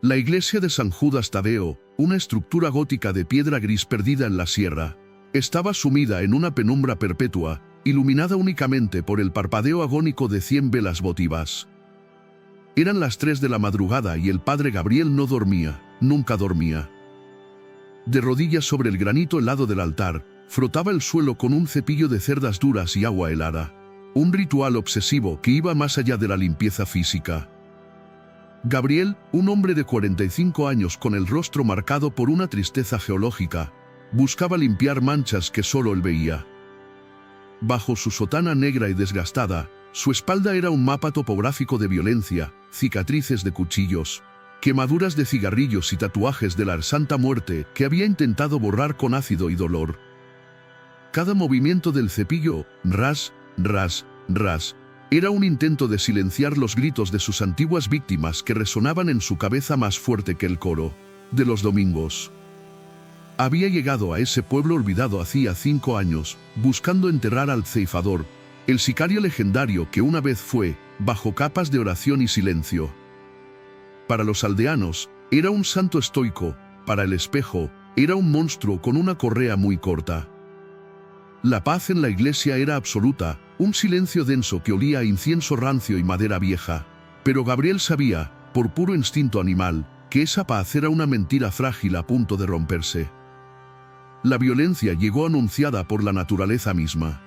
La iglesia de San Judas Tadeo, una estructura gótica de piedra gris perdida en la sierra, estaba sumida en una penumbra perpetua, iluminada únicamente por el parpadeo agónico de 100 velas votivas. Eran las 3 de la madrugada y el padre Gabriel no dormía, nunca dormía. De rodillas sobre el granito helado del altar, frotaba el suelo con un cepillo de cerdas duras y agua helada. Un ritual obsesivo que iba más allá de la limpieza física. Gabriel, un hombre de 45 años con el rostro marcado por una tristeza geológica, buscaba limpiar manchas que solo él veía. Bajo su sotana negra y desgastada, su espalda era un mapa topográfico de violencia, cicatrices de cuchillos, quemaduras de cigarrillos y tatuajes de la Santa Muerte que había intentado borrar con ácido y dolor. Cada movimiento del cepillo, ras, ras, ras, era un intento de silenciar los gritos de sus antiguas víctimas que resonaban en su cabeza más fuerte que el coro de los domingos. Había llegado a ese pueblo olvidado hacía 5 años, buscando enterrar al ceifador, el sicario legendario que una vez fue, bajo capas de oración y silencio. Para los aldeanos, era un santo estoico, para el espejo, era un monstruo con una correa muy corta. La paz en la iglesia era absoluta, un silencio denso que olía a incienso rancio y madera vieja. Pero Gabriel sabía, por puro instinto animal, que esa paz era una mentira frágil a punto de romperse. La violencia llegó anunciada por la naturaleza misma.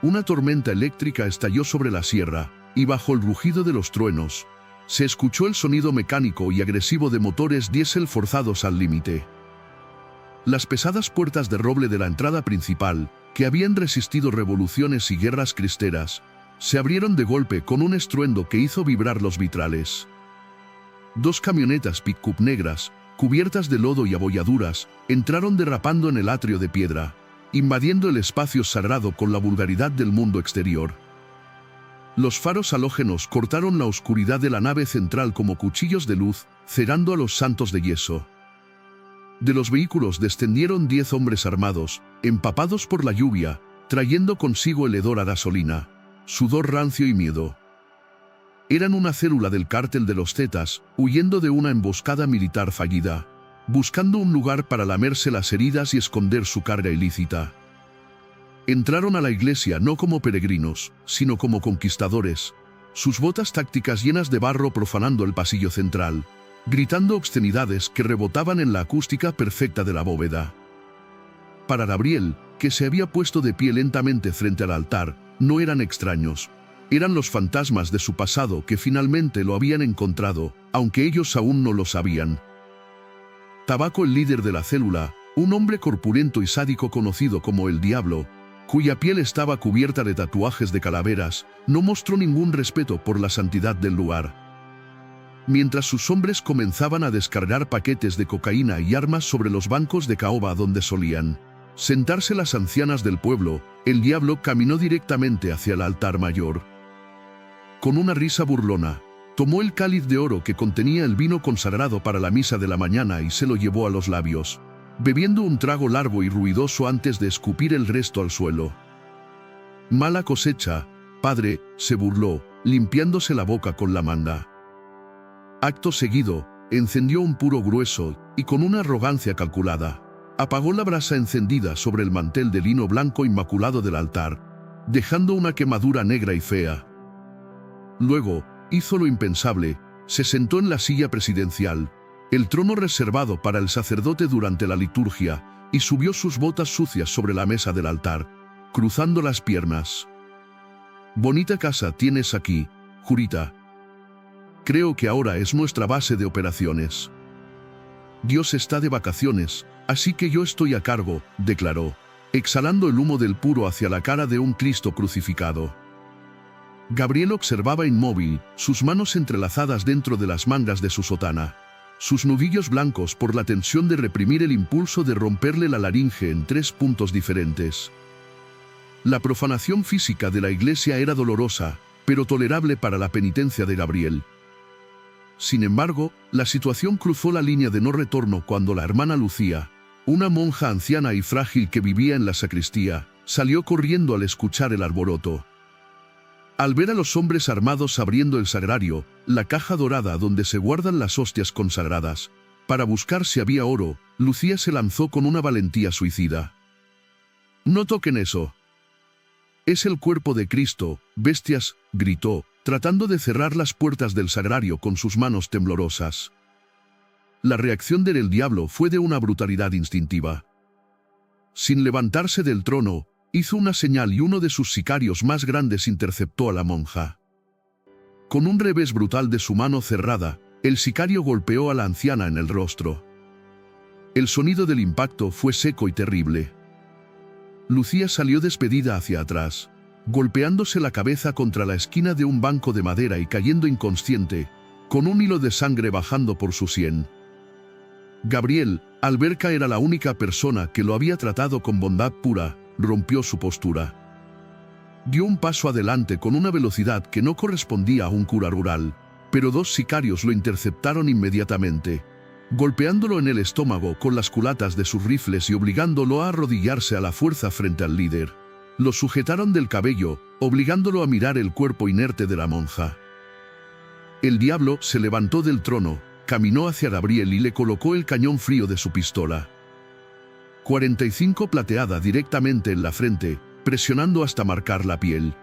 Una tormenta eléctrica estalló sobre la sierra, y bajo el rugido de los truenos, se escuchó el sonido mecánico y agresivo de motores diésel forzados al límite. Las pesadas puertas de roble de la entrada principal, que habían resistido revoluciones y guerras cristeras, se abrieron de golpe con un estruendo que hizo vibrar los vitrales. 2 camionetas pick-up negras, cubiertas de lodo y abolladuras, entraron derrapando en el atrio de piedra, invadiendo el espacio sagrado con la vulgaridad del mundo exterior. Los faros halógenos cortaron la oscuridad de la nave central como cuchillos de luz, cerrando a los santos de yeso. De los vehículos descendieron 10 hombres armados, empapados por la lluvia, trayendo consigo el hedor a gasolina, sudor rancio y miedo. Eran una célula del cártel de los Zetas, huyendo de una emboscada militar fallida, buscando un lugar para lamerse las heridas y esconder su carga ilícita. Entraron a la iglesia no como peregrinos, sino como conquistadores, sus botas tácticas llenas de barro profanando el pasillo central, gritando obscenidades que rebotaban en la acústica perfecta de la bóveda. Para Gabriel, que se había puesto de pie lentamente frente al altar, no eran extraños. Eran los fantasmas de su pasado que finalmente lo habían encontrado, aunque ellos aún no lo sabían. Tabaco, el líder de la célula, un hombre corpulento y sádico conocido como el Diablo, cuya piel estaba cubierta de tatuajes de calaveras, no mostró ningún respeto por la santidad del lugar. Mientras sus hombres comenzaban a descargar paquetes de cocaína y armas sobre los bancos de caoba donde solían sentarse las ancianas del pueblo, el Diablo caminó directamente hacia el altar mayor. Con una risa burlona, tomó el cáliz de oro que contenía el vino consagrado para la misa de la mañana y se lo llevó a los labios, bebiendo un trago largo y ruidoso antes de escupir el resto al suelo. «Mala cosecha, padre», se burló, limpiándose la boca con la manda. Acto seguido, encendió un puro grueso y con una arrogancia calculada, apagó la brasa encendida sobre el mantel de lino blanco inmaculado del altar, dejando una quemadura negra y fea. Luego, hizo lo impensable, se sentó en la silla presidencial, el trono reservado para el sacerdote durante la liturgia, y subió sus botas sucias sobre la mesa del altar, cruzando las piernas. «Bonita casa tienes aquí, Jurita. Creo que ahora es nuestra base de operaciones. Dios está de vacaciones, así que yo estoy a cargo», declaró, exhalando el humo del puro hacia la cara de un Cristo crucificado. Gabriel observaba inmóvil, sus manos entrelazadas dentro de las mangas de su sotana, sus nudillos blancos por la tensión de reprimir el impulso de romperle la laringe en 3 puntos diferentes. La profanación física de la iglesia era dolorosa, pero tolerable para la penitencia de Gabriel. Sin embargo, la situación cruzó la línea de no retorno cuando la hermana Lucía, una monja anciana y frágil que vivía en la sacristía, salió corriendo al escuchar el alboroto. Al ver a los hombres armados abriendo el sagrario, la caja dorada donde se guardan las hostias consagradas, para buscar si había oro, Lucía se lanzó con una valentía suicida. «No toquen eso. Es el cuerpo de Cristo, bestias», gritó, tratando de cerrar las puertas del sagrario con sus manos temblorosas. La reacción del diablo fue de una brutalidad instintiva. Sin levantarse del trono, hizo una señal y uno de sus sicarios más grandes interceptó a la monja. Con un revés brutal de su mano cerrada, el sicario golpeó a la anciana en el rostro. El sonido del impacto fue seco y terrible. Lucía salió despedida hacia atrás, golpeándose la cabeza contra la esquina de un banco de madera y cayendo inconsciente, con un hilo de sangre bajando por su sien. Gabriel, al ver caer a la única persona que lo había tratado con bondad pura, rompió su postura. Dio un paso adelante con una velocidad que no correspondía a un cura rural, pero dos sicarios lo interceptaron inmediatamente, golpeándolo en el estómago con las culatas de sus rifles y obligándolo a arrodillarse a la fuerza frente al líder. Lo sujetaron del cabello, obligándolo a mirar el cuerpo inerte de la monja. El diablo se levantó del trono, caminó hacia Gabriel y le colocó el cañón frío de su pistola. 45 plateada directamente en la frente, presionando hasta marcar la piel.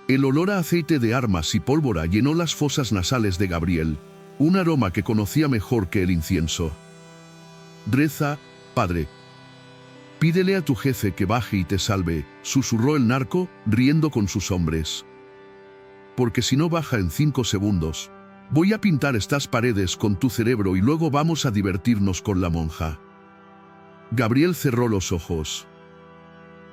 El olor a aceite de armas y pólvora llenó las fosas nasales de Gabriel, un aroma que conocía mejor que el incienso. «Reza, padre. Pídele a tu jefe que baje y te salve», susurró el narco, riendo con sus hombres. «Porque si no baja en 5 segundos, voy a pintar estas paredes con tu cerebro y luego vamos a divertirnos con la monja». Gabriel cerró los ojos.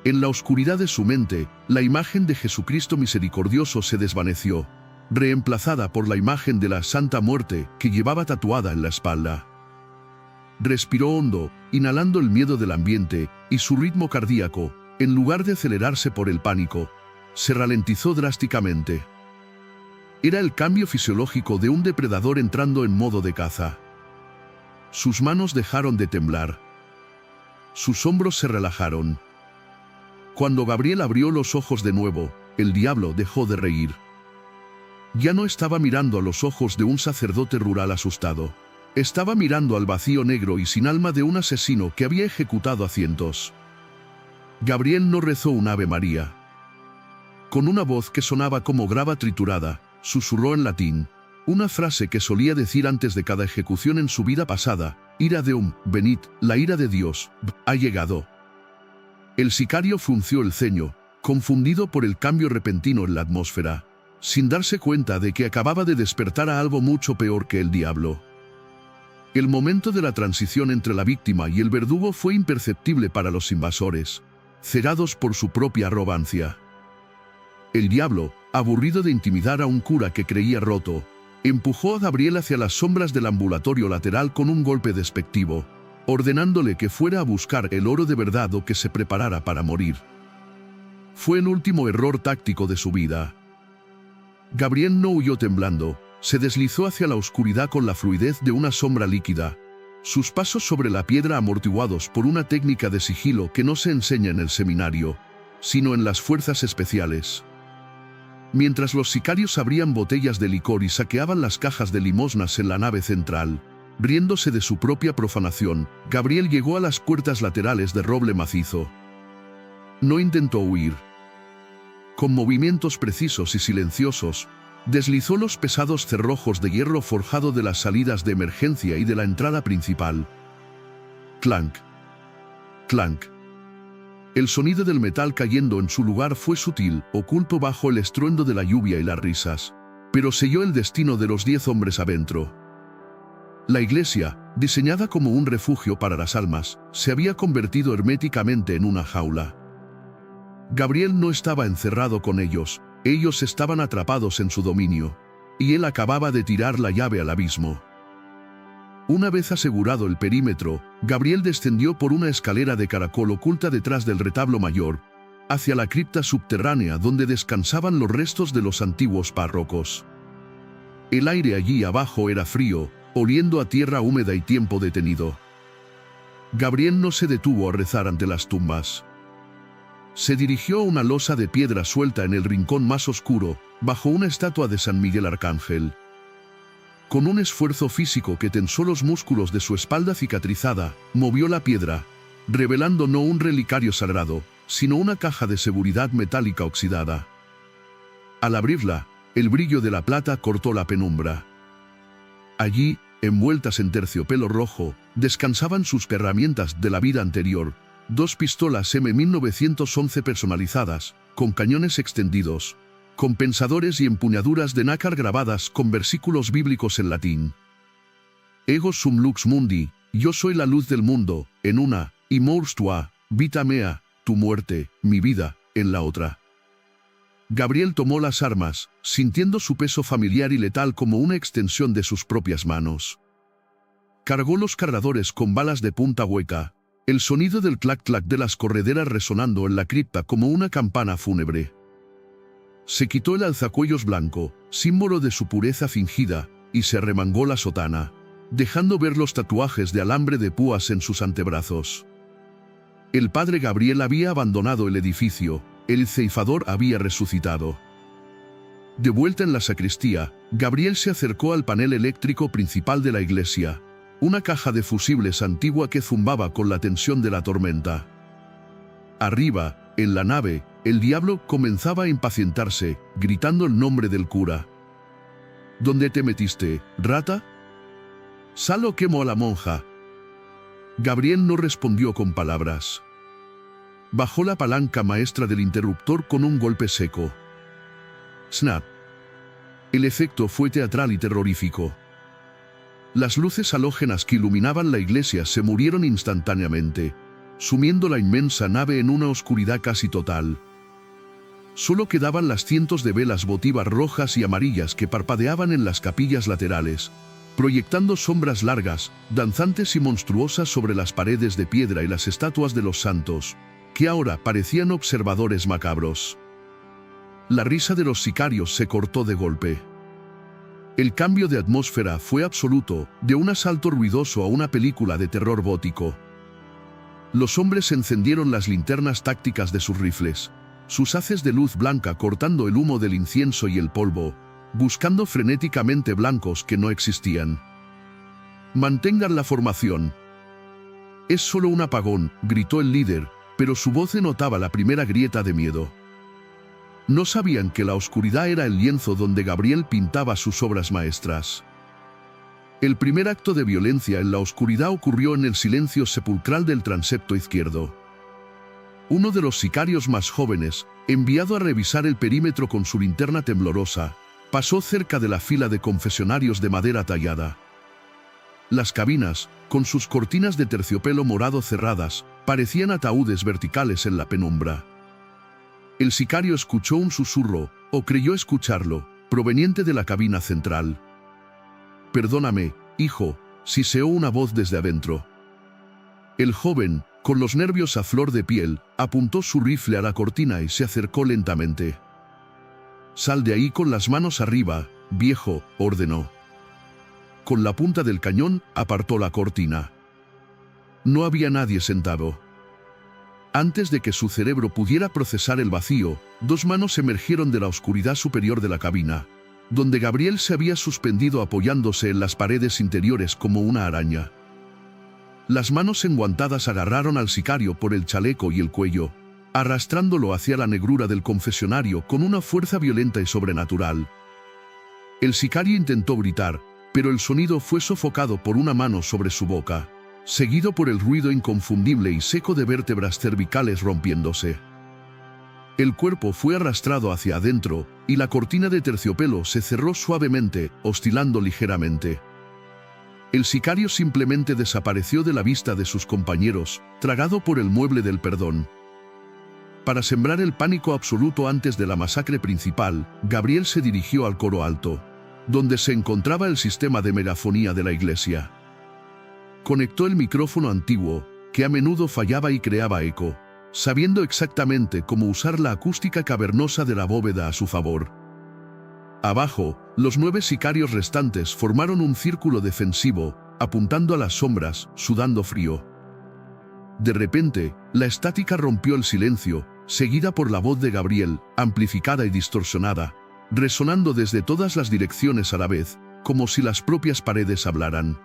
En la oscuridad de su mente, la imagen de Jesucristo misericordioso se desvaneció, reemplazada por la imagen de la Santa Muerte que llevaba tatuada en la espalda. Respiró hondo, inhalando el miedo del ambiente, y su ritmo cardíaco, en lugar de acelerarse por el pánico, se ralentizó drásticamente. Era el cambio fisiológico de un depredador entrando en modo de caza. Sus manos dejaron de temblar. Sus hombros se relajaron. Cuando Gabriel abrió los ojos de nuevo, el diablo dejó de reír. Ya no estaba mirando a los ojos de un sacerdote rural asustado. Estaba mirando al vacío negro y sin alma de un asesino que había ejecutado a cientos. Gabriel no rezó un Ave María. Con una voz que sonaba como grava triturada, susurró en latín, una frase que solía decir antes de cada ejecución en su vida pasada: «Ira Deum, venid, la ira de Dios, ha llegado». El sicario frunció el ceño, confundido por el cambio repentino en la atmósfera, sin darse cuenta de que acababa de despertar a algo mucho peor que el diablo. El momento de la transición entre la víctima y el verdugo fue imperceptible para los invasores, cegados por su propia arrogancia. El diablo, aburrido de intimidar a un cura que creía roto, empujó a Gabriel hacia las sombras del ambulatorio lateral con un golpe despectivo, ordenándole que fuera a buscar el oro de verdad o que se preparara para morir. Fue el último error táctico de su vida. Gabriel no huyó temblando, se deslizó hacia la oscuridad con la fluidez de una sombra líquida, sus pasos sobre la piedra amortiguados por una técnica de sigilo que no se enseña en el seminario, sino en las fuerzas especiales. Mientras los sicarios abrían botellas de licor y saqueaban las cajas de limosnas en la nave central, riéndose de su propia profanación, Gabriel llegó a las puertas laterales de roble macizo. No intentó huir. Con movimientos precisos y silenciosos, deslizó los pesados cerrojos de hierro forjado de las salidas de emergencia y de la entrada principal. Clank. Clank. El sonido del metal cayendo en su lugar fue sutil, oculto bajo el estruendo de la lluvia y las risas, pero selló el destino de los 10 hombres adentro. La iglesia, diseñada como un refugio para las almas, se había convertido herméticamente en una jaula. Gabriel no estaba encerrado con ellos estaban atrapados en su dominio, y él acababa de tirar la llave al abismo. Una vez asegurado el perímetro, Gabriel descendió por una escalera de caracol oculta detrás del retablo mayor, hacia la cripta subterránea donde descansaban los restos de los antiguos párrocos. El aire allí abajo era frío, oliendo a tierra húmeda y tiempo detenido. Gabriel no se detuvo a rezar ante las tumbas. Se dirigió a una losa de piedra suelta en el rincón más oscuro, bajo una estatua de San Miguel Arcángel. Con un esfuerzo físico que tensó los músculos de su espalda cicatrizada, movió la piedra, revelando no un relicario sagrado, sino una caja de seguridad metálica oxidada. Al abrirla, el brillo de la plata cortó la penumbra. Allí, envueltas en terciopelo rojo, descansaban sus herramientas de la vida anterior, 2 pistolas M1911 personalizadas, con cañones extendidos, compensadores y empuñaduras de nácar grabadas con versículos bíblicos en latín. Ego sum lux mundi, yo soy la luz del mundo, en una, y mors tua, vita mea, tu muerte, mi vida, en la otra. Gabriel tomó las armas, sintiendo su peso familiar y letal como una extensión de sus propias manos. Cargó los cargadores con balas de punta hueca, el sonido del clac-clac de las correderas resonando en la cripta como una campana fúnebre. Se quitó el alzacuellos blanco, símbolo de su pureza fingida, y se arremangó la sotana, dejando ver los tatuajes de alambre de púas en sus antebrazos. El padre Gabriel había abandonado el edificio, el ceifador había resucitado. De vuelta en la sacristía, Gabriel se acercó al panel eléctrico principal de la iglesia, una caja de fusibles antigua que zumbaba con la tensión de la tormenta. Arriba, en la nave, el diablo comenzaba a impacientarse, gritando el nombre del cura. ¿Dónde te metiste, rata? Sal o quemo a la monja. Gabriel no respondió con palabras. Bajó la palanca maestra del interruptor con un golpe seco. Snap. El efecto fue teatral y terrorífico. Las luces halógenas que iluminaban la iglesia se murieron instantáneamente, sumiendo la inmensa nave en una oscuridad casi total. Solo quedaban las cientos de velas votivas rojas y amarillas que parpadeaban en las capillas laterales, proyectando sombras largas, danzantes y monstruosas sobre las paredes de piedra y las estatuas de los santos, que ahora parecían observadores macabros. La risa de los sicarios se cortó de golpe. El cambio de atmósfera fue absoluto, de un asalto ruidoso a una película de terror gótico. Los hombres encendieron las linternas tácticas de sus rifles, sus haces de luz blanca cortando el humo del incienso y el polvo, buscando frenéticamente blancos que no existían. «Mantengan la formación». «Es solo un apagón», gritó el líder, pero su voz denotaba la primera grieta de miedo. No sabían que la oscuridad era el lienzo donde Gabriel pintaba sus obras maestras. El primer acto de violencia en la oscuridad ocurrió en el silencio sepulcral del transepto izquierdo. Uno de los sicarios más jóvenes, enviado a revisar el perímetro con su linterna temblorosa, pasó cerca de la fila de confesionarios de madera tallada. Las cabinas, con sus cortinas de terciopelo morado cerradas, parecían ataúdes verticales en la penumbra. El sicario escuchó un susurro, o creyó escucharlo, proveniente de la cabina central. «Perdóname, hijo», siseó una voz desde adentro. El joven, con los nervios a flor de piel, apuntó su rifle a la cortina y se acercó lentamente. «Sal de ahí con las manos arriba, viejo», ordenó. Con la punta del cañón, apartó la cortina. No había nadie sentado. Antes de que su cerebro pudiera procesar el vacío, 2 manos emergieron de la oscuridad superior de la cabina, donde Gabriel se había suspendido apoyándose en las paredes interiores como una araña. Las manos enguantadas agarraron al sicario por el chaleco y el cuello, arrastrándolo hacia la negrura del confesionario con una fuerza violenta y sobrenatural. El sicario intentó gritar, pero el sonido fue sofocado por una mano sobre su boca, seguido por el ruido inconfundible y seco de vértebras cervicales rompiéndose. El cuerpo fue arrastrado hacia adentro, y la cortina de terciopelo se cerró suavemente, oscilando ligeramente. El sicario simplemente desapareció de la vista de sus compañeros, tragado por el mueble del perdón. Para sembrar el pánico absoluto antes de la masacre principal, Gabriel se dirigió al coro alto, donde se encontraba el sistema de megafonía de la iglesia. Conectó el micrófono antiguo, que a menudo fallaba y creaba eco, sabiendo exactamente cómo usar la acústica cavernosa de la bóveda a su favor. Abajo, los 9 sicarios restantes formaron un círculo defensivo, apuntando a las sombras, sudando frío. De repente, la estática rompió el silencio, seguida por la voz de Gabriel, amplificada y distorsionada, resonando desde todas las direcciones a la vez, como si las propias paredes hablaran.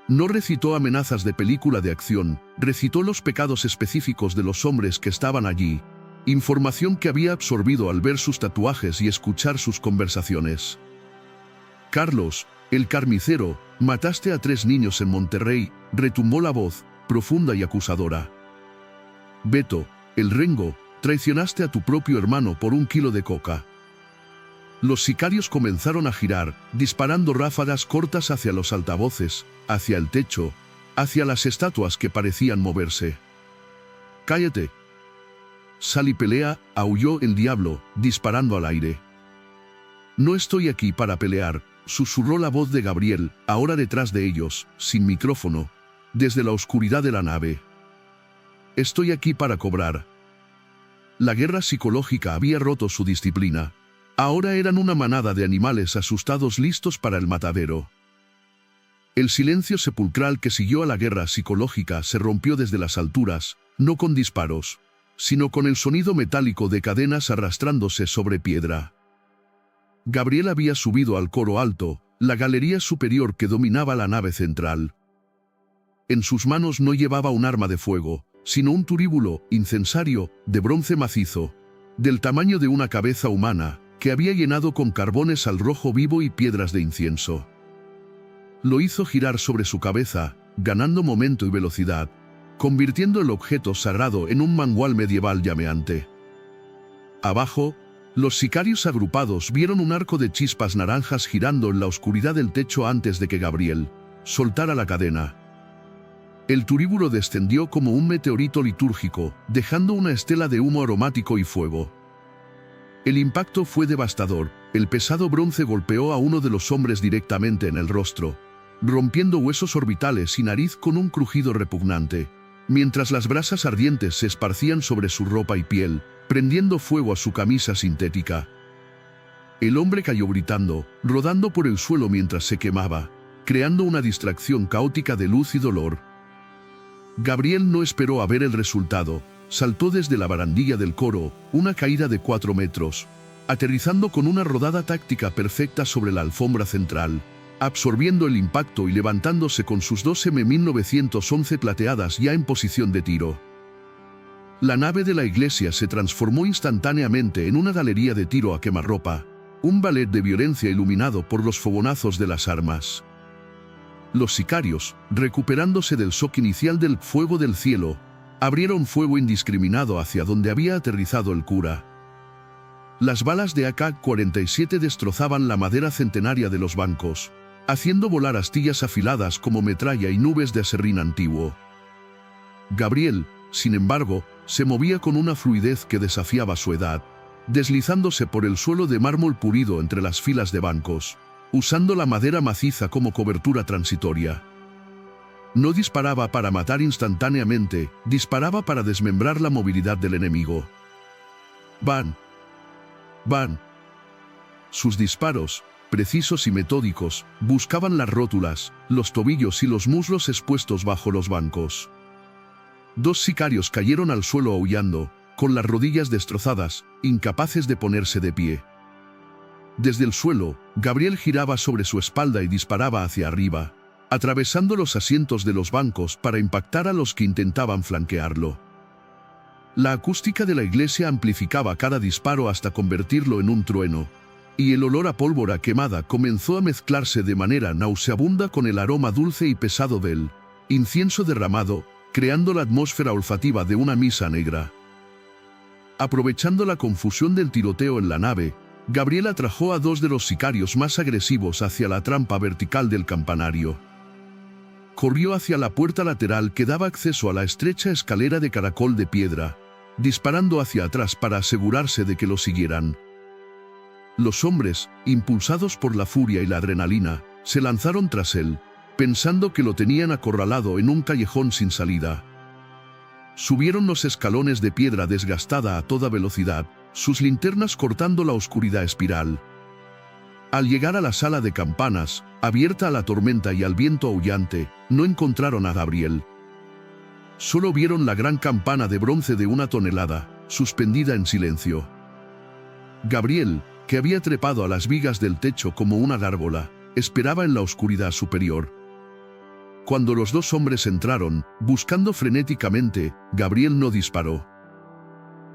No recitó amenazas de película de acción, recitó los pecados específicos de los hombres que estaban allí, información que había absorbido al ver sus tatuajes y escuchar sus conversaciones. Carlos, el carnicero, mataste a 3 niños en Monterrey, retumbó la voz, profunda y acusadora. Beto, el rengo, traicionaste a tu propio hermano por 1 kilo de coca. Los sicarios comenzaron a girar, disparando ráfagas cortas hacia los altavoces, hacia el techo, hacia las estatuas que parecían moverse. «¡Cállate!». «Sal y pelea», aulló el diablo, disparando al aire. «No estoy aquí para pelear», susurró la voz de Gabriel, ahora detrás de ellos, sin micrófono, desde la oscuridad de la nave. «Estoy aquí para cobrar». La guerra psicológica había roto su disciplina. Ahora eran una manada de animales asustados listos para el matadero. El silencio sepulcral que siguió a la guerra psicológica se rompió desde las alturas, no con disparos, sino con el sonido metálico de cadenas arrastrándose sobre piedra. Gabriel había subido al coro alto, la galería superior que dominaba la nave central. En sus manos no llevaba un arma de fuego, sino un turíbulo, incensario, de bronce macizo, del tamaño de una cabeza humana, que había llenado con carbones al rojo vivo y piedras de incienso. Lo hizo girar sobre su cabeza, ganando momento y velocidad, convirtiendo el objeto sagrado en un mangual medieval llameante. Abajo, los sicarios agrupados vieron un arco de chispas naranjas girando en la oscuridad del techo antes de que Gabriel soltara la cadena. El turíbulo descendió como un meteorito litúrgico, dejando una estela de humo aromático y fuego. El impacto fue devastador. El pesado bronce golpeó a uno de los hombres directamente en el rostro, rompiendo huesos orbitales y nariz con un crujido repugnante, mientras las brasas ardientes se esparcían sobre su ropa y piel, prendiendo fuego a su camisa sintética. El hombre cayó gritando, rodando por el suelo mientras se quemaba, creando una distracción caótica de luz y dolor. Gabriel no esperó a ver el resultado. Saltó desde la barandilla del coro, una caída de 4 metros, aterrizando con una rodada táctica perfecta sobre la alfombra central, absorbiendo el impacto y levantándose con sus 2 M1911 plateadas ya en posición de tiro. La nave de la iglesia se transformó instantáneamente en una galería de tiro a quemarropa, un ballet de violencia iluminado por los fogonazos de las armas. Los sicarios, recuperándose del shock inicial del fuego del cielo, abrieron fuego indiscriminado hacia donde había aterrizado el cura. Las balas de AK-47 destrozaban la madera centenaria de los bancos, haciendo volar astillas afiladas como metralla y nubes de aserrín antiguo. Gabriel, sin embargo, se movía con una fluidez que desafiaba su edad, deslizándose por el suelo de mármol pulido entre las filas de bancos, usando la madera maciza como cobertura transitoria. No disparaba para matar instantáneamente, disparaba para desmembrar la movilidad del enemigo. ¡Van! ¡Van! Sus disparos, precisos y metódicos, buscaban las rótulas, los tobillos y los muslos expuestos bajo los bancos. 2 sicarios cayeron al suelo aullando, con las rodillas destrozadas, incapaces de ponerse de pie. Desde el suelo, Gabriel giraba sobre su espalda y disparaba hacia arriba, atravesando los asientos de los bancos para impactar a los que intentaban flanquearlo. La acústica de la iglesia amplificaba cada disparo hasta convertirlo en un trueno, y el olor a pólvora quemada comenzó a mezclarse de manera nauseabunda con el aroma dulce y pesado del incienso derramado, creando la atmósfera olfativa de una misa negra. Aprovechando la confusión del tiroteo en la nave, Gabriel atrajo a 2 de los sicarios más agresivos hacia la trampa vertical del campanario. Corrió hacia la puerta lateral que daba acceso a la estrecha escalera de caracol de piedra, disparando hacia atrás para asegurarse de que lo siguieran. Los hombres, impulsados por la furia y la adrenalina, se lanzaron tras él, pensando que lo tenían acorralado en un callejón sin salida. Subieron los escalones de piedra desgastada a toda velocidad, sus linternas cortando la oscuridad espiral. Al llegar a la sala de campanas, abierta a la tormenta y al viento aullante, no encontraron a Gabriel. Solo vieron la gran campana de bronce de 1 tonelada, suspendida en silencio. Gabriel, que había trepado a las vigas del techo como una gárgola, esperaba en la oscuridad superior. Cuando los 2 hombres entraron, buscando frenéticamente, Gabriel no disparó.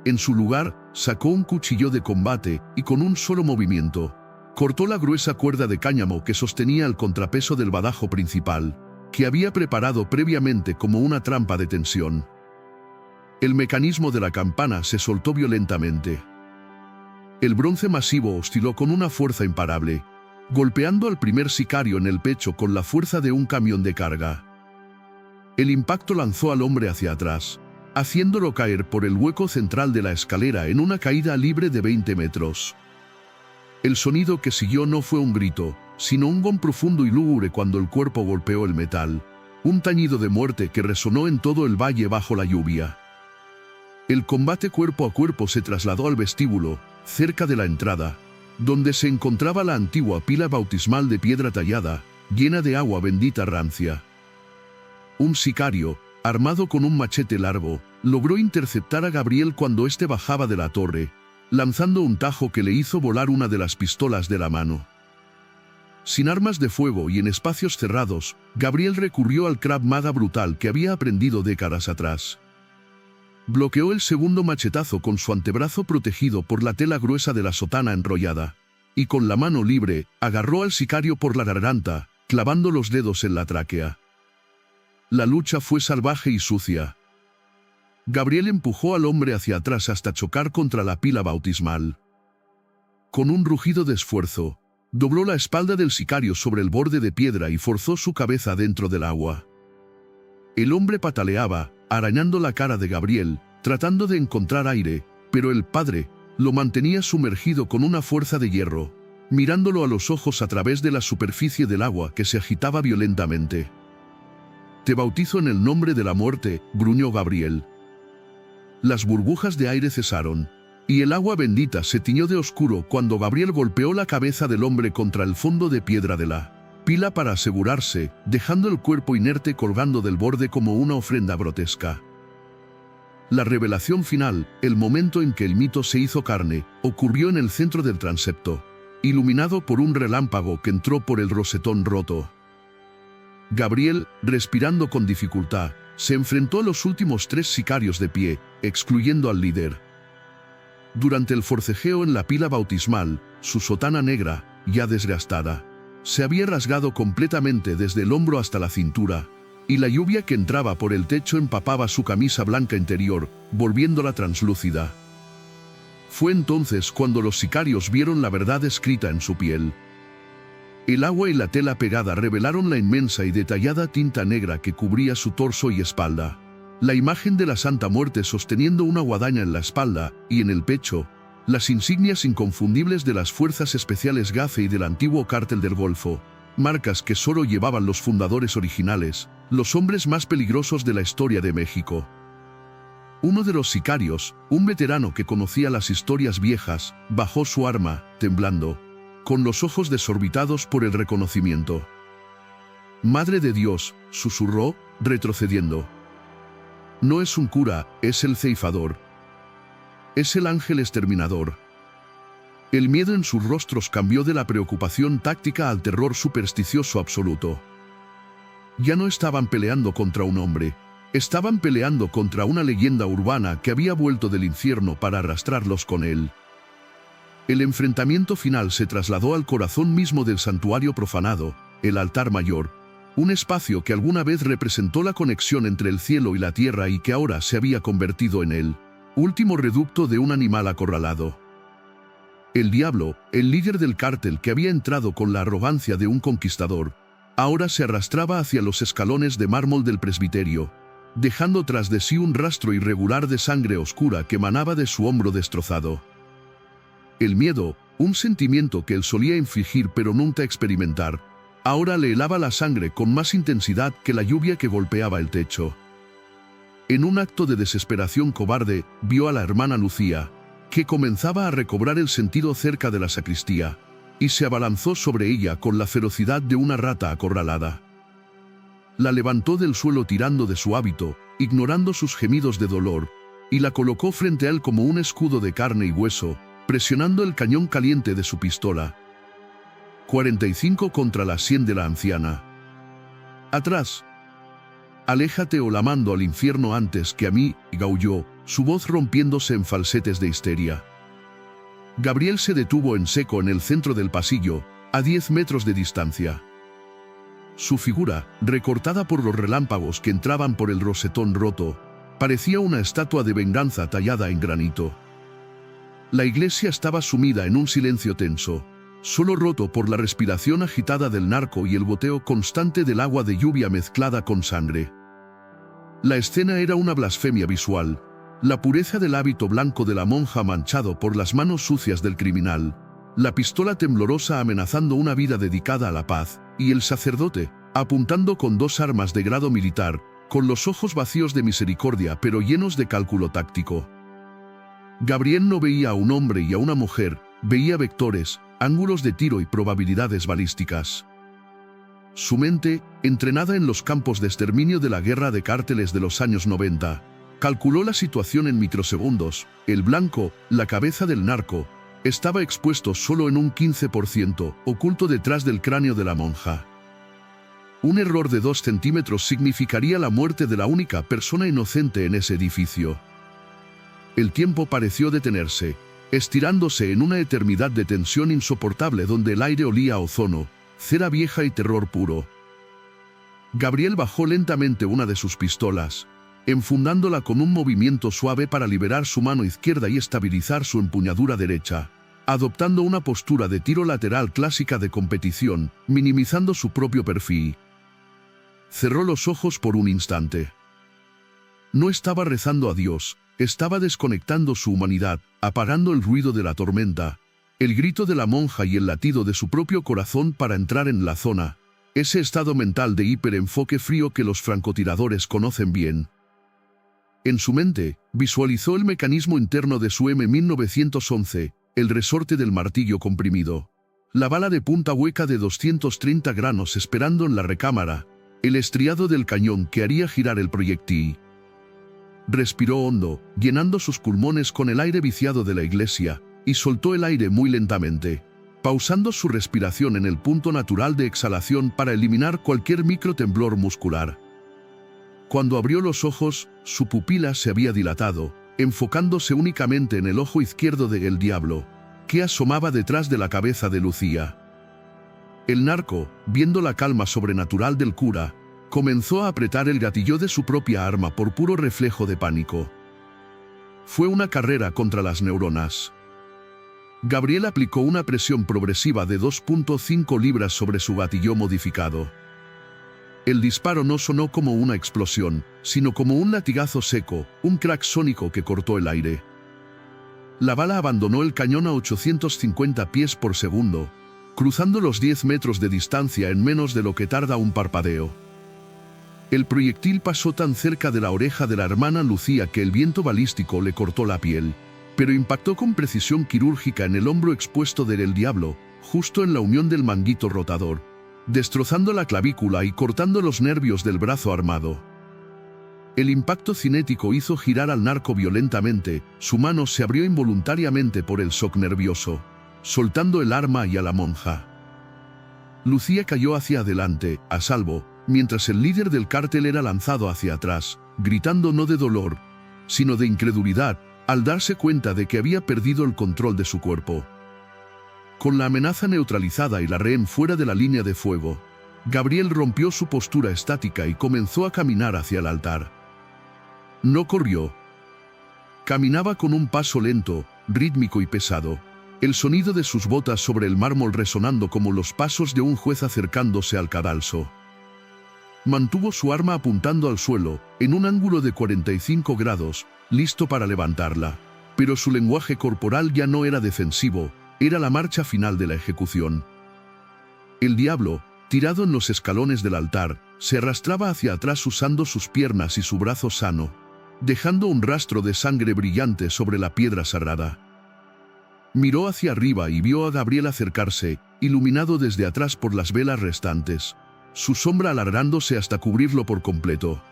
En su lugar, sacó un cuchillo de combate y con un solo movimiento, cortó la gruesa cuerda de cáñamo que sostenía el contrapeso del badajo principal, que había preparado previamente como una trampa de tensión. El mecanismo de la campana se soltó violentamente. El bronce masivo osciló con una fuerza imparable, golpeando al primer sicario en el pecho con la fuerza de un camión de carga. El impacto lanzó al hombre hacia atrás, haciéndolo caer por el hueco central de la escalera en una caída libre de 20 metros. El sonido que siguió no fue un grito, sino un gong profundo y lúgubre cuando el cuerpo golpeó el metal, un tañido de muerte que resonó en todo el valle bajo la lluvia. El combate cuerpo a cuerpo se trasladó al vestíbulo, cerca de la entrada, donde se encontraba la antigua pila bautismal de piedra tallada, llena de agua bendita rancia. Un sicario, armado con un machete largo, logró interceptar a Gabriel cuando éste bajaba de la torre, lanzando un tajo que le hizo volar una de las pistolas de la mano. Sin armas de fuego y en espacios cerrados, Gabriel recurrió al Krav Maga brutal que había aprendido décadas atrás. Bloqueó el segundo machetazo con su antebrazo protegido por la tela gruesa de la sotana enrollada, y con la mano libre, agarró al sicario por la garganta, clavando los dedos en la tráquea. La lucha fue salvaje y sucia. Gabriel empujó al hombre hacia atrás hasta chocar contra la pila bautismal. Con un rugido de esfuerzo, dobló la espalda del sicario sobre el borde de piedra y forzó su cabeza dentro del agua. El hombre pataleaba, arañando la cara de Gabriel, tratando de encontrar aire, pero el padre lo mantenía sumergido con una fuerza de hierro, mirándolo a los ojos a través de la superficie del agua que se agitaba violentamente. «Te bautizo en el nombre de la muerte», gruñó Gabriel. Las burbujas de aire cesaron, y el agua bendita se tiñó de oscuro cuando Gabriel golpeó la cabeza del hombre contra el fondo de piedra de la pila para asegurarse, dejando el cuerpo inerte colgando del borde como una ofrenda grotesca. La revelación final, el momento en que el mito se hizo carne, ocurrió en el centro del transepto, iluminado por un relámpago que entró por el rosetón roto. Gabriel, respirando con dificultad, se enfrentó a los últimos 3 sicarios de pie, excluyendo al líder. Durante el forcejeo en la pila bautismal, su sotana negra, ya desgastada, se había rasgado completamente desde el hombro hasta la cintura, y la lluvia que entraba por el techo empapaba su camisa blanca interior, volviéndola translúcida. Fue entonces cuando los sicarios vieron la verdad escrita en su piel. El agua y la tela pegada revelaron la inmensa y detallada tinta negra que cubría su torso y espalda. La imagen de la Santa Muerte sosteniendo una guadaña en la espalda y en el pecho, las insignias inconfundibles de las Fuerzas Especiales GAFE y del antiguo Cártel del Golfo, marcas que solo llevaban los fundadores originales, los hombres más peligrosos de la historia de México. Uno de los sicarios, un veterano que conocía las historias viejas, bajó su arma, temblando, con los ojos desorbitados por el reconocimiento. «Madre de Dios», susurró, retrocediendo. «No es un cura, es el ceifador. Es el ángel exterminador». El miedo en sus rostros cambió de la preocupación táctica al terror supersticioso absoluto. Ya no estaban peleando contra un hombre, estaban peleando contra una leyenda urbana que había vuelto del infierno para arrastrarlos con él. El enfrentamiento final se trasladó al corazón mismo del santuario profanado, el altar mayor, un espacio que alguna vez representó la conexión entre el cielo y la tierra y que ahora se había convertido en el último reducto de un animal acorralado. El diablo, el líder del cártel que había entrado con la arrogancia de un conquistador, ahora se arrastraba hacia los escalones de mármol del presbiterio, dejando tras de sí un rastro irregular de sangre oscura que manaba de su hombro destrozado. El miedo, un sentimiento que él solía infligir pero nunca experimentar, ahora le helaba la sangre con más intensidad que la lluvia que golpeaba el techo. En un acto de desesperación cobarde, vio a la hermana Lucía, que comenzaba a recobrar el sentido cerca de la sacristía, y se abalanzó sobre ella con la ferocidad de una rata acorralada. La levantó del suelo tirando de su hábito, ignorando sus gemidos de dolor, y la colocó frente a él como un escudo de carne y hueso, presionando el cañón caliente de su pistola. 45 contra la sien de la anciana. Atrás. Aléjate o la mando al infierno antes que a mí, gaulló, su voz rompiéndose en falsetes de histeria. Gabriel se detuvo en seco en el centro del pasillo, a 10 metros de distancia. Su figura, recortada por los relámpagos que entraban por el rosetón roto, parecía una estatua de venganza tallada en granito. La iglesia estaba sumida en un silencio tenso, solo roto por la respiración agitada del narco y el goteo constante del agua de lluvia mezclada con sangre. La escena era una blasfemia visual, la pureza del hábito blanco de la monja manchado por las manos sucias del criminal, la pistola temblorosa amenazando una vida dedicada a la paz, y el sacerdote, apuntando con 2 armas de grado militar, con los ojos vacíos de misericordia pero llenos de cálculo táctico. Gabriel no veía a un hombre y a una mujer, veía vectores, ángulos de tiro y probabilidades balísticas. Su mente, entrenada en los campos de exterminio de la guerra de cárteles de los años 90, calculó la situación en microsegundos. El blanco, la cabeza del narco, estaba expuesto solo en un 15%, oculto detrás del cráneo de la monja. Un error de 2 centímetros significaría la muerte de la única persona inocente en ese edificio. El tiempo pareció detenerse, estirándose en una eternidad de tensión insoportable donde el aire olía a ozono, cera vieja y terror puro. Gabriel bajó lentamente una de sus pistolas, enfundándola con un movimiento suave para liberar su mano izquierda y estabilizar su empuñadura derecha, adoptando una postura de tiro lateral clásica de competición, minimizando su propio perfil. Cerró los ojos por un instante. No estaba rezando a Dios, estaba desconectando su humanidad, apagando el ruido de la tormenta, el grito de la monja y el latido de su propio corazón para entrar en la zona, ese estado mental de hiperenfoque frío que los francotiradores conocen bien. En su mente, visualizó el mecanismo interno de su M1911, el resorte del martillo comprimido, la bala de punta hueca de 230 granos esperando en la recámara, el estriado del cañón que haría girar el proyectil. Respiró hondo, llenando sus pulmones con el aire viciado de la iglesia, y soltó el aire muy lentamente, pausando su respiración en el punto natural de exhalación para eliminar cualquier microtemblor muscular. Cuando abrió los ojos, su pupila se había dilatado, enfocándose únicamente en el ojo izquierdo de El Diablo, que asomaba detrás de la cabeza de Lucía. El narco, viendo la calma sobrenatural del cura, comenzó a apretar el gatillo de su propia arma por puro reflejo de pánico. Fue una carrera contra las neuronas. Gabriel aplicó una presión progresiva de 2.5 libras sobre su gatillo modificado. El disparo no sonó como una explosión, sino como un latigazo seco, un crack sónico que cortó el aire. La bala abandonó el cañón a 850 pies por segundo, cruzando los 10 metros de distancia en menos de lo que tarda un parpadeo. El proyectil pasó tan cerca de la oreja de la hermana Lucía que el viento balístico le cortó la piel, pero impactó con precisión quirúrgica en el hombro expuesto de El Diablo, justo en la unión del manguito rotador, destrozando la clavícula y cortando los nervios del brazo armado. El impacto cinético hizo girar al narco violentamente, su mano se abrió involuntariamente por el shock nervioso, soltando el arma y a la monja. Lucía cayó hacia adelante, a salvo, mientras el líder del cártel era lanzado hacia atrás, gritando no de dolor, sino de incredulidad, al darse cuenta de que había perdido el control de su cuerpo. Con la amenaza neutralizada y la rehén fuera de la línea de fuego, Gabriel rompió su postura estática y comenzó a caminar hacia el altar. No corrió. Caminaba con un paso lento, rítmico y pesado, el sonido de sus botas sobre el mármol resonando como los pasos de un juez acercándose al cadalso. Mantuvo su arma apuntando al suelo, en un ángulo de 45 grados, listo para levantarla, pero su lenguaje corporal ya no era defensivo, era la marcha final de la ejecución. El Diablo, tirado en los escalones del altar, se arrastraba hacia atrás usando sus piernas y su brazo sano, dejando un rastro de sangre brillante sobre la piedra sagrada. Miró hacia arriba y vio a Gabriel acercarse, iluminado desde atrás por las velas restantes, su sombra alargándose hasta cubrirlo por completo.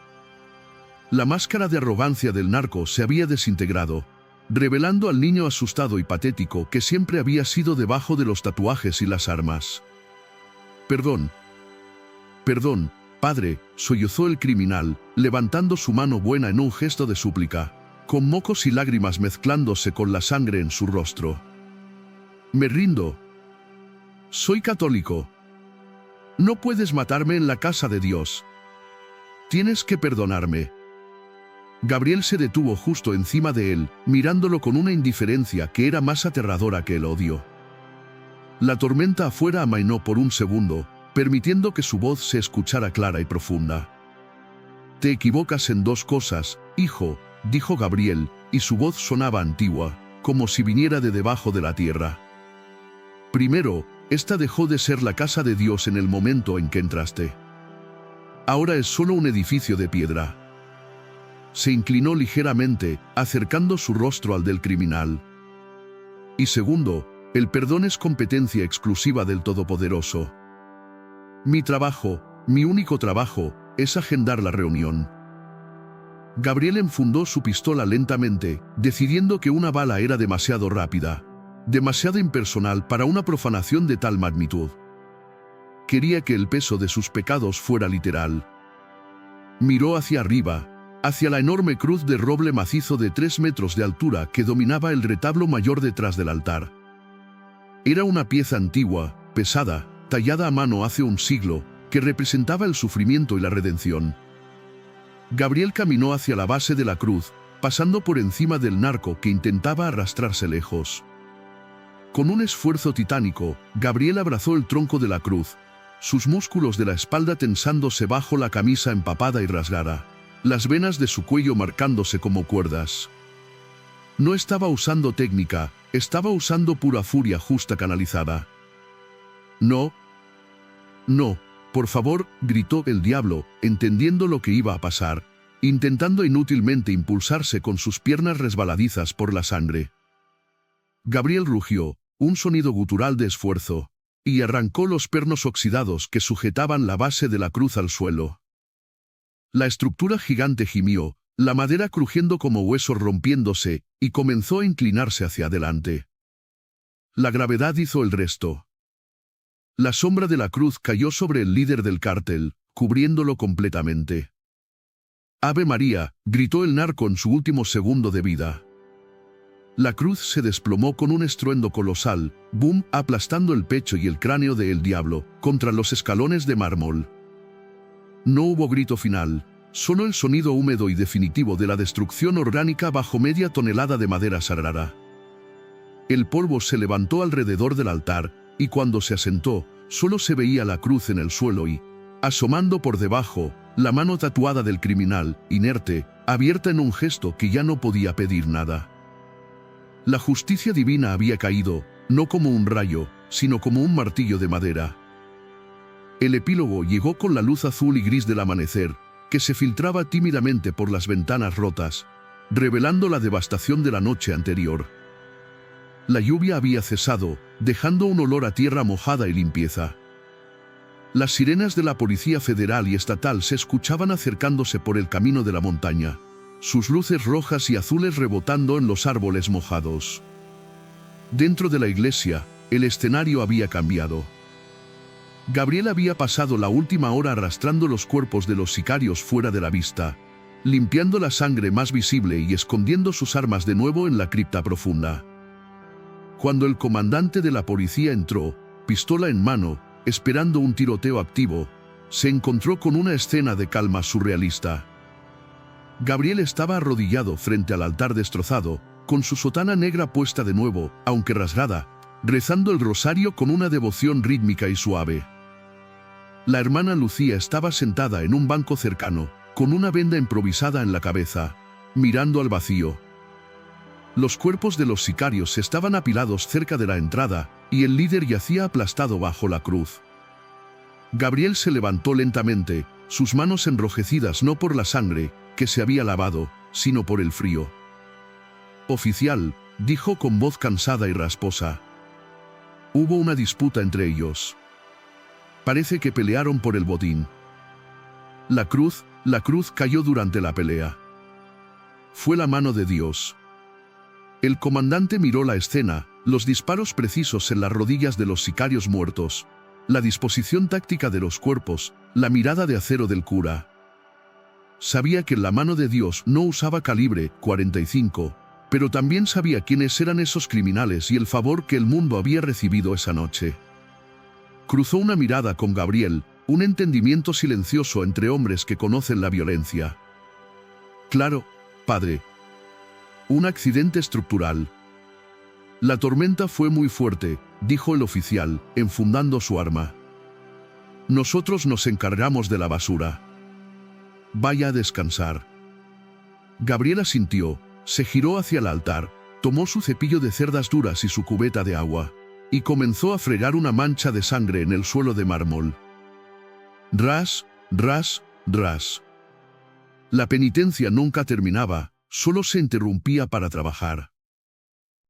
La máscara de arrogancia del narco se había desintegrado, revelando al niño asustado y patético que siempre había sido debajo de los tatuajes y las armas. «Perdón. Perdón, padre», sollozó el criminal, levantando su mano buena en un gesto de súplica, con mocos y lágrimas mezclándose con la sangre en su rostro. «Me rindo. Soy católico. No puedes matarme en la casa de Dios. Tienes que perdonarme». Gabriel se detuvo justo encima de él, mirándolo con una indiferencia que era más aterradora que el odio. La tormenta afuera amainó por un segundo, permitiendo que su voz se escuchara clara y profunda. «Te equivocas en dos cosas, hijo», dijo Gabriel, y su voz sonaba antigua, como si viniera de debajo de la tierra. «Primero, esta dejó de ser la casa de Dios en el momento en que entraste. Ahora es solo un edificio de piedra». Se inclinó ligeramente, acercando su rostro al del criminal. «Y segundo, el perdón es competencia exclusiva del Todopoderoso. Mi trabajo, mi único trabajo, es agendar la reunión». Gabriel enfundó su pistola lentamente, decidiendo que una bala era demasiado rápida, demasiado impersonal para una profanación de tal magnitud. Quería que el peso de sus pecados fuera literal. Miró hacia arriba, hacia la enorme cruz de roble macizo de 3 metros de altura que dominaba el retablo mayor detrás del altar. Era una pieza antigua, pesada, tallada a mano hace un siglo, que representaba el sufrimiento y la redención. Gabriel caminó hacia la base de la cruz, pasando por encima del narco que intentaba arrastrarse lejos. Con un esfuerzo titánico, Gabriel abrazó el tronco de la cruz, sus músculos de la espalda tensándose bajo la camisa empapada y rasgada, las venas de su cuello marcándose como cuerdas. No estaba usando técnica, estaba usando pura furia justa canalizada. «No. No, por favor», gritó el diablo, entendiendo lo que iba a pasar, intentando inútilmente impulsarse con sus piernas resbaladizas por la sangre. Gabriel rugió, un sonido gutural de esfuerzo, y arrancó los pernos oxidados que sujetaban la base de la cruz al suelo. La estructura gigante gimió, la madera crujiendo como huesos rompiéndose, y comenzó a inclinarse hacia adelante. La gravedad hizo el resto. La sombra de la cruz cayó sobre el líder del cártel, cubriéndolo completamente. «Ave María», gritó el narco en su último segundo de vida. La cruz se desplomó con un estruendo colosal, boom, aplastando el pecho y el cráneo de El Diablo contra los escalones de mármol. No hubo grito final, solo el sonido húmedo y definitivo de la destrucción orgánica bajo media tonelada de madera sagrada. El polvo se levantó alrededor del altar, y cuando se asentó, solo se veía la cruz en el suelo y, asomando por debajo, la mano tatuada del criminal, inerte, abierta en un gesto que ya no podía pedir nada. La justicia divina había caído, no como un rayo, sino como un martillo de madera. El epílogo llegó con la luz azul y gris del amanecer, que se filtraba tímidamente por las ventanas rotas, revelando la devastación de la noche anterior. La lluvia había cesado, dejando un olor a tierra mojada y limpieza. Las sirenas de la Policía Federal y Estatal se escuchaban acercándose por el camino de la montaña, sus luces rojas y azules rebotando en los árboles mojados. Dentro de la iglesia, el escenario había cambiado. Gabriel había pasado la última hora arrastrando los cuerpos de los sicarios fuera de la vista, limpiando la sangre más visible y escondiendo sus armas de nuevo en la cripta profunda. Cuando el comandante de la policía entró, pistola en mano, esperando un tiroteo activo, se encontró con una escena de calma surrealista. Gabriel estaba arrodillado frente al altar destrozado, con su sotana negra puesta de nuevo, aunque rasgada, rezando el rosario con una devoción rítmica y suave. La hermana Lucía estaba sentada en un banco cercano, con una venda improvisada en la cabeza, mirando al vacío. Los cuerpos de los sicarios estaban apilados cerca de la entrada, y el líder yacía aplastado bajo la cruz. Gabriel se levantó lentamente, sus manos enrojecidas no por la sangre, que se había lavado, sino por el frío. «Oficial», dijo con voz cansada y rasposa. «Hubo una disputa entre ellos. Parece que pelearon por el botín». La cruz cayó durante la pelea. Fue la mano de Dios. El comandante miró la escena, los disparos precisos en las rodillas de los sicarios muertos, la disposición táctica de los cuerpos, la mirada de acero del cura. Sabía que la mano de Dios no usaba calibre 45, pero también sabía quiénes eran esos criminales y el favor que el mundo había recibido esa noche. Cruzó una mirada con Gabriel, un entendimiento silencioso entre hombres que conocen la violencia. Claro, padre. Un accidente estructural. La tormenta fue muy fuerte, dijo el oficial, enfundando su arma. Nosotros nos encargamos de la basura. Vaya a descansar. Gabriel asintió, se giró hacia el altar, tomó su cepillo de cerdas duras y su cubeta de agua, y comenzó a fregar una mancha de sangre en el suelo de mármol. Ras, ras, ras. La penitencia nunca terminaba, solo se interrumpía para trabajar.